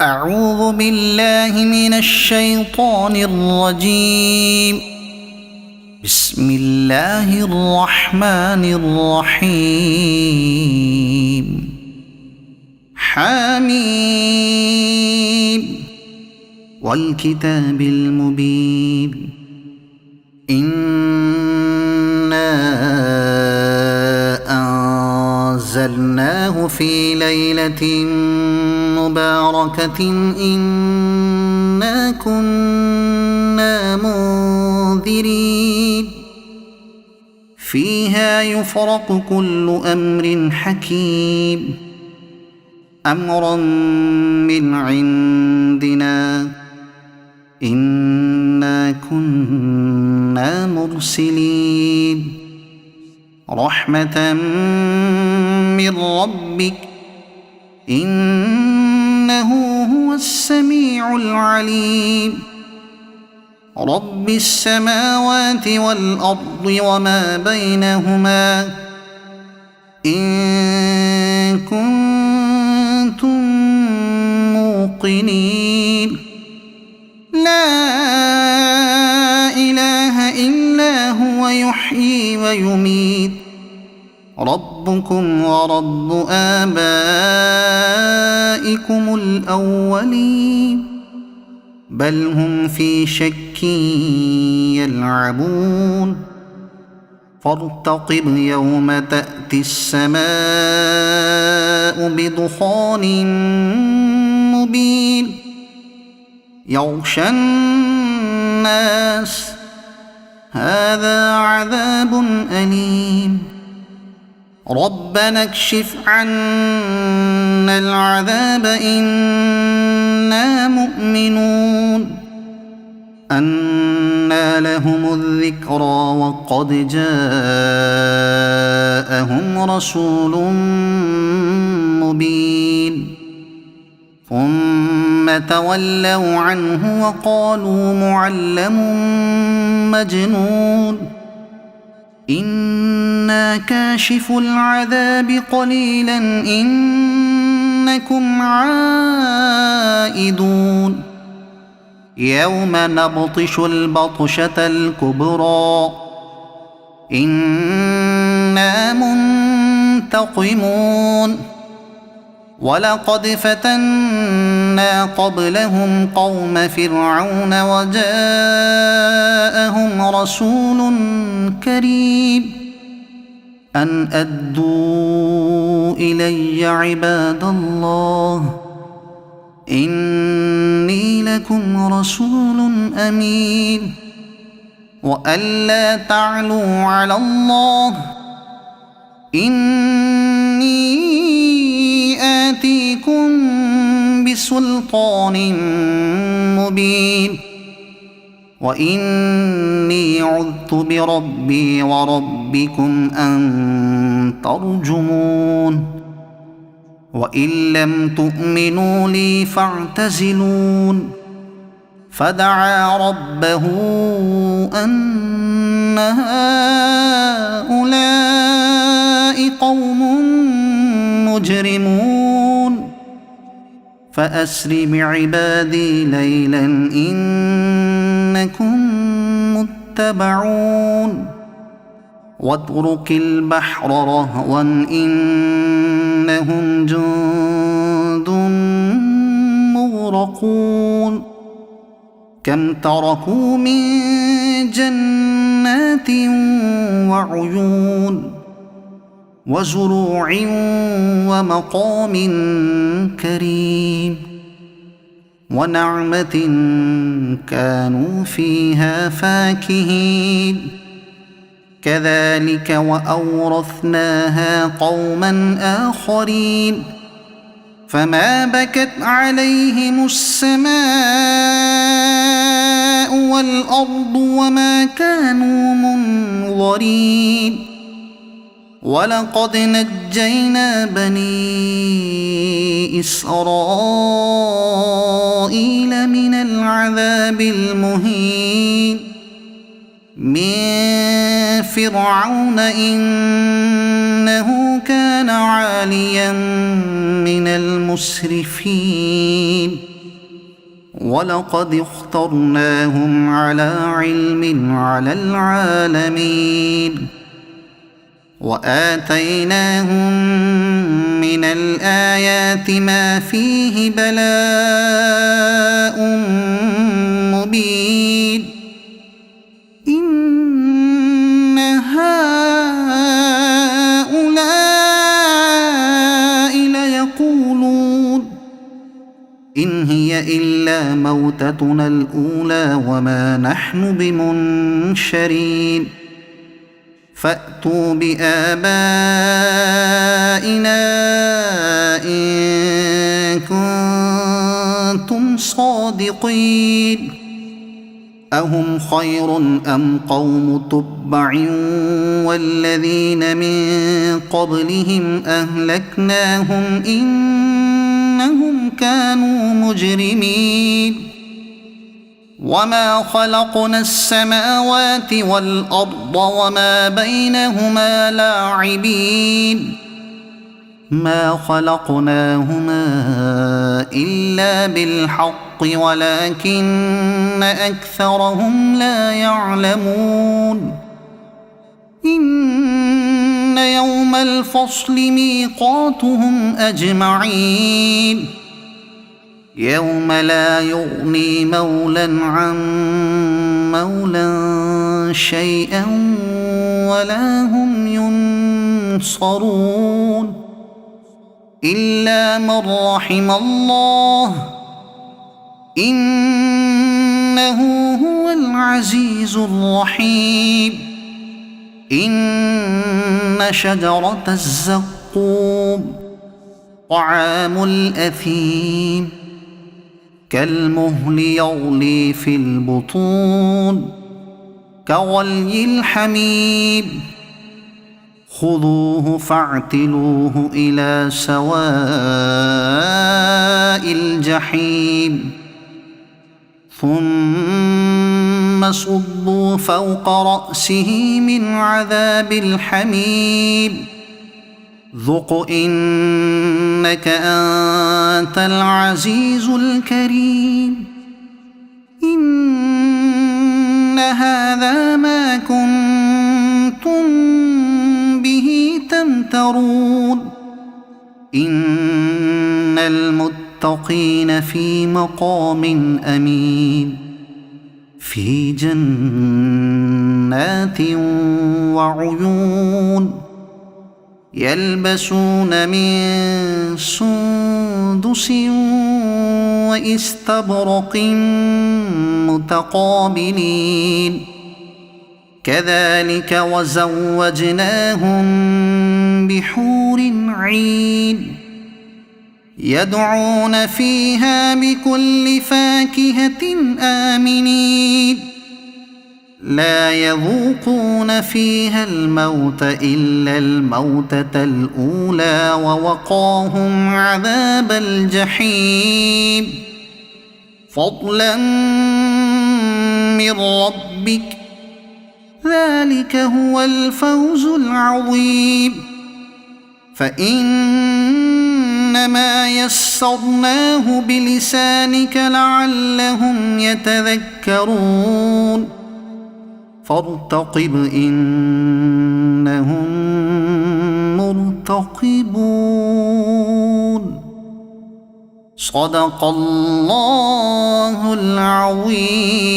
أعوذ بالله من الشيطان الرجيم. بسم الله الرحمن الرحيم. حميم والكتاب المبين. إنا أنزلناه في ليلة مباركة إنا كنا منذرين فيها يفرق كل أمر حكيم أمرا من عندنا إنا كنا مرسلين رحمة من ربك إنه هو السميع العليم رب السماوات والأرض وما بينهما إن كنتم موقنين لا إله إلا هو يحيي ويميت ربكم ورب آبائكم الأولين بل هم في شك يلعبون فارتقب يوم تأتي السماء بدخان مبين يغشى الناس هذا عذاب أليم ربنا اكشف عنا العذاب إنا مؤمنون أنى لهم الذكرى وقد جاءهم رسول مبين ثم تولوا عنه وقالوا معلم مجنون إنا كاشف العذاب قليلا إنكم عائدون يوم نبطش البطشة الكبرى إنا منتقمون ولقد فتنا قبلهم قوم فرعون وجاءهم رسول كريم أن أدوا إلي عباد الله إني لكم رسول أمين وأن لا تعلوا على الله إني آتيكم بسلطان مبين وإني عذت بربي وربكم أن ترجمون وإن لم تؤمنوا لي فاعتزلون فدعا ربه أن هؤلاء قوم مجرمون فأسر بعبادي ليلا إنكم متبعون واترك البحر رهوا إنهم جند مغرقون كم تركوا من جنات وعيون وزروع ومقام كريم ونعمة كانوا فيها فاكهين كذلك وأورثناها قوما آخرين فما بكت عليهم السماء والأرض وما كانوا منظرين ولقد نجينا بني إسرائيل من العذاب المهين من فرعون إنه كان عاليا من من المسرفين ولقد اخترناهم على علم على العالمين وآتيناهم من الآيات ما فيه بلاء مبين إن هؤلاء ليقولون إن هي إلا موتتنا الأولى وما نحن بمنشرين فأتوا بآبائنا إن كنتم صادقين أهم خير أم قوم تبع والذين من قبلهم أهلكناهم إنهم كانوا مجرمين وما خلقنا السماوات والأرض وما بينهما لاعبين ما خلقناهما إلا بالحق ولكن أكثرهم لا يعلمون إن يوم الفصل ميقاتهم أجمعين يوم لا يغني مولى عن مولى شيئا ولا هم ينصرون إلا من رحم الله إنه هو العزيز الرحيم إن شجرة الزقوم طعام الأثيم كالمهل يغلي في البطون كغلي الحميم خذوه فاعتلوه إلى سواء الجحيم ثم صبوا فوق رأسه من عذاب الحميم ذق إنك أنت العزيز الكريم إن هذا ما كنتم به تمترون إن المتقين في مقام أمين في جنات وعيون يلبسون من سندس واستبرق متقابلين كذلك وزوجناهم بحور عين يدعون فيها بكل فاكهة آمنين لا يذوقون فيها الموت إلا الموتة الأولى ووقاهم عذاب الجحيم فضلا من ربك ذلك هو الفوز العظيم فإنما يسرناه بلسانك لعلهم يتذكرون فارتقب إنهم مرتقبون صدق الله العظيم.